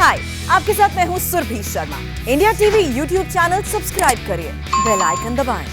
हाय, आपके साथ मैं हूँ Surabhi Sharma. India TV YouTube channel subscribe करिए, बेल आइकन दबाएं।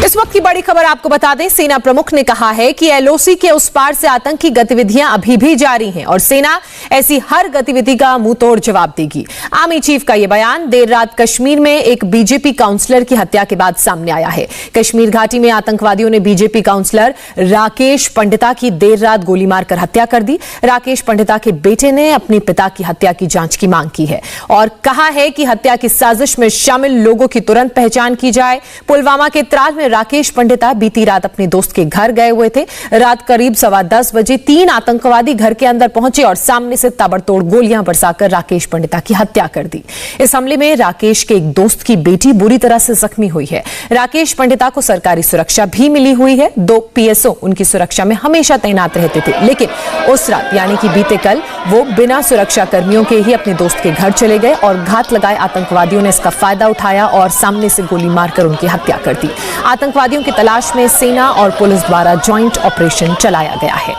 इस वक्त की बड़ी खबर आपको बता दें, सेना प्रमुख ने कहा है कि एलओसी के उस पार से आतंकी गतिविधियां अभी भी जारी हैं और सेना ऐसी हर गतिविधि का मुंहतोड़ जवाब देगी। आर्मी चीफ का यह बयान देर रात कश्मीर में एक बीजेपी काउंसलर की हत्या के बाद सामने आया है। कश्मीर घाटी में आतंकवादियों ने बीजेपी काउंसलर राकेश पंडिता की देर रात गोली मारकर हत्या कर दी। राकेश पंडिता के बेटे ने अपने पिता की हत्या की जांच की मांग की है और कहा है कि हत्या की साजिश में शामिल लोगों की तुरंत पहचान की जाए। पुलवामा के त्राल में राकेश पंडिता बीती रात अपने दोस्त के घर गए हुए थे। रात करीब 10:15 बजे 3 आतंकवादी घर के अंदर पहुंचे और सामने से ताबड़तोड़ गोलियां बरसाकर राकेश पंडिता की हत्या कर दी। इस हमले में राकेश के एक दोस्त की बेटी बुरी तरह से जख्मी हुई है। राकेश पंडिता को सरकारी सुरक्षा भी मिली हुई है। 2 पीएसओ उनकी सुरक्षा में हमेशा तैनात रहते थे, लेकिन उस रात यानी कि बीते कल वो बिना सुरक्षा कर्मियों के ही अपने दोस्त के घर चले गए और घात लगाए आतंकवादियों ने इसका फायदा उठाया और सामने से गोली मारकर उनकी हत्या कर दी। आतंकवादियों की तलाश में सेना और पुलिस द्वारा ज्वाइंट ऑपरेशन चलाया गया है।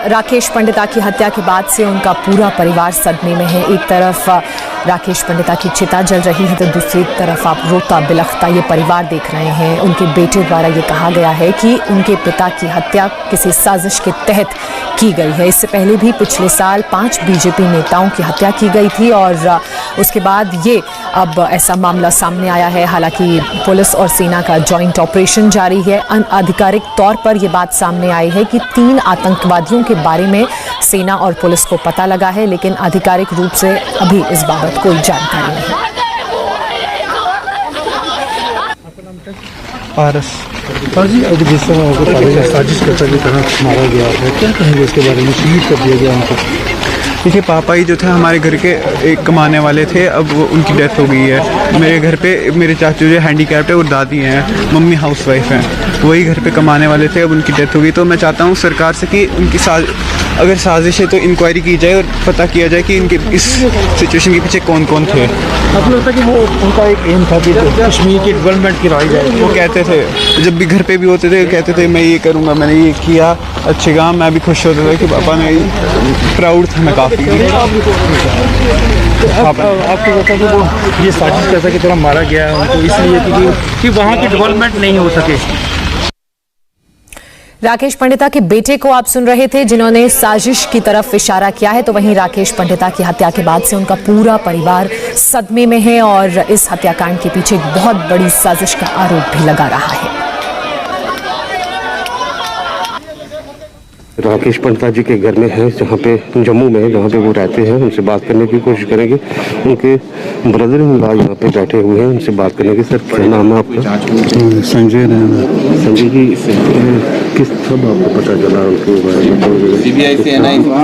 राकेश पंडिता की हत्या के बाद से उनका पूरा परिवार सदमे में है। एक तरफ राकेश पंडिता की चिता जल रही है तो दूसरी तरफ आप रोता बिलखता ये परिवार देख रहे हैं। उनके बेटे द्वारा ये कहा गया है कि उनके पिता की हत्या किसी साजिश के तहत की गई है। इससे पहले भी पिछले साल 5 बीजेपी नेताओं की हत्या की गई थी और उसके बाद ये अब ऐसा मामला सामने आया है। हालांकि पुलिस और सेना का जॉइंट ऑपरेशन जारी है। आधिकारिक तौर पर यह बात सामने आई है कि 3 आतंकवादियों के बारे में सेना और पुलिस को पता लगा है, लेकिन आधिकारिक रूप से अभी इस बाबत कोई जानकारी नहीं। पारस जी, अब जिस तरह साजिश करता की तरह मारा गया है, क्या कहेंगे इसके बारे में? शहीद कर दिया गया उनको। देखिए, पापा ही जो थे हमारे घर के एक कमाने वाले थे, अब वो उनकी डेथ हो गई है। मेरे घर पे मेरे चाचू जो हैंडीकैप्ड है और दादी हैं, मम्मी हाउसवाइफ हैं, वही घर पे कमाने वाले थे, अब उनकी डेथ हो गई। तो मैं चाहता हूँ सरकार से कि उनकी अगर साजिश है तो इंक्वायरी की जाए और पता किया जाए कि इनके इस सिचुएशन के पीछे कौन कौन थे। आपको लगता है कि वो उनका एक एम था कि कश्मीर की डेवलपमेंट कराई जाए? वो कहते थे, जब भी घर पे भी होते थे कहते थे मैं ये करूँगा, मैंने ये किया, अच्छे काम। मैं भी खुश होता था कि पापा ने, प्राउड था मैं काफ़ी। आपको लगता है कि वो ये साजिश कैसा की तरह मारा गया है उनको इसलिए कि वहाँ की डेवलपमेंट नहीं हो सके? राकेश पंडिता के बेटे को आप सुन रहे थे जिन्होंने साजिश की तरफ इशारा किया है। तो वहीं राकेश पंडिता की हत्या के बाद से उनका पूरा परिवार सदमे में है और इस हत्याकांड के पीछे एक बहुत बड़ी साजिश का आरोप भी लगा रहा है। राकेश पंडिता जी के घर में है, जहाँ पे जम्मू में, जहाँ पे वो रहते हैं। उनसे बात करने की कोशिश करेंगे। उनके ब्रदर इन लॉ यहाँ पे बैठे हुए हैं, उनसे बात करेंगे। सर, क्या नाम है आपका? संजय रैना। संजय जी, किस सब आपको पता चला उनके बारे में?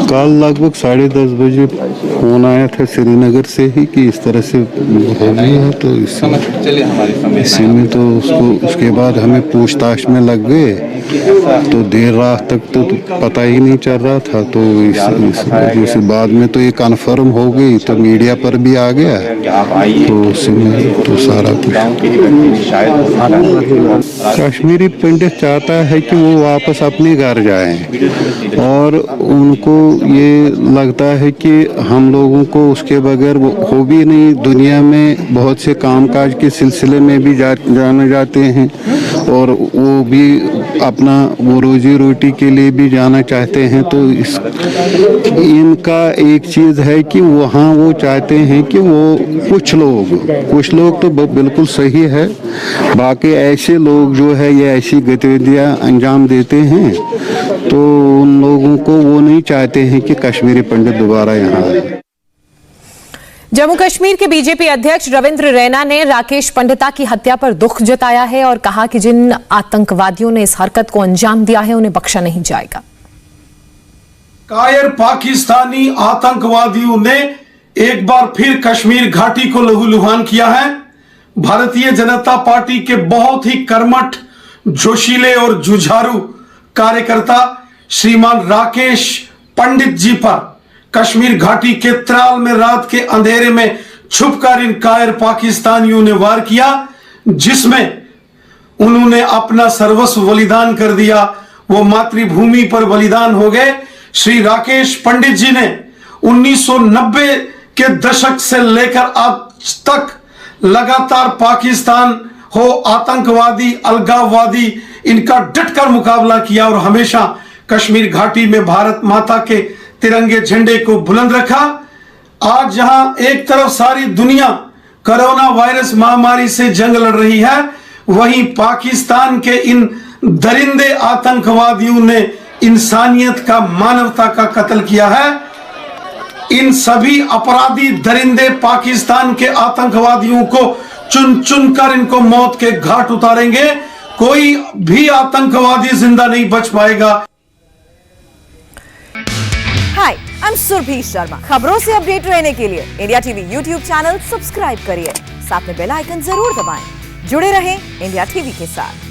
कल लगभग 10:30 बजे फोन आया था श्रीनगर से ही कि इस तरह से हो गई है, तो इसी में तो उसके बाद हमें पूछताछ में लग गए, तो देर रात तक तो पता ही नहीं चल रहा था। तो इस बाद में तो ये कन्फर्म हो गई, तो मीडिया पर भी आ गया, तो उसमें तो सारा कुछ। कश्मीरी पंडित चाहता है कि वो वापस अपने घर जाएं और उनको ये लगता है कि हम लोगों को उसके बगैर हो भी नहीं। दुनिया में बहुत से कामकाज के सिलसिले में भी जाने जाते हैं और वो भी अपना वो रोजी रोटी के लिए भी जाना चाहते हैं। तो इनका एक चीज़ है कि वहाँ वो चाहते हैं कि वो कुछ लोग तो बिल्कुल सही है, बाकी ऐसे लोग जो है ये ऐसी गतिविधियाँ अंजाम देते हैं, तो उन लोगों को वो नहीं चाहते हैं कि कश्मीरी पंडित दोबारा यहाँ आए। जम्मू कश्मीर के बीजेपी अध्यक्ष रविंद्र रैना ने राकेश पंडिता की हत्या पर दुख जताया है और कहा कि जिन आतंकवादियों ने इस हरकत को अंजाम दिया है उन्हें बख्शा नहीं जाएगा। कायर पाकिस्तानी आतंकवादियों ने एक बार फिर कश्मीर घाटी को लहूलुहान किया है। भारतीय जनता पार्टी के बहुत ही कर्मठ, जोशीले और जुझारू कार्यकर्ता श्रीमान राकेश पंडित जी पर कश्मीर घाटी के त्राल में रात के अंधेरे में छुपकर इन कायर पाकिस्तानियों ने वार किया, जिसमें उन्होंने अपना सर्वस्व बलिदान कर दिया। वो मातृभूमि पर बलिदान हो गए। श्री राकेश पंडित जी ने 1990 के दशक से लेकर आज तक लगातार पाकिस्तान हो, आतंकवादी, अलगाववादी, इनका डटकर मुकाबला किया और हमेशा कश्मीर घाटी में भारत माता के तिरंगे झंडे को बुलंद रखा। आज जहां एक तरफ सारी दुनिया कोरोना वायरस महामारी से जंग लड़ रही है, वहीं पाकिस्तान के इन दरिंदे आतंकवादियों ने इंसानियत का, मानवता का कत्ल किया है। इन सभी अपराधी दरिंदे पाकिस्तान के आतंकवादियों को चुन चुन कर इनको मौत के घाट उतारेंगे। कोई भी आतंकवादी जिंदा नहीं बच पाएगा। हाय, आई एम सुरभि शर्मा। खबरों से अपडेट रहने के लिए India TV YouTube channel subscribe करिए, साथ में बेल आइकन जरूर दबाएं। जुड़े रहें इंडिया टीवी के साथ।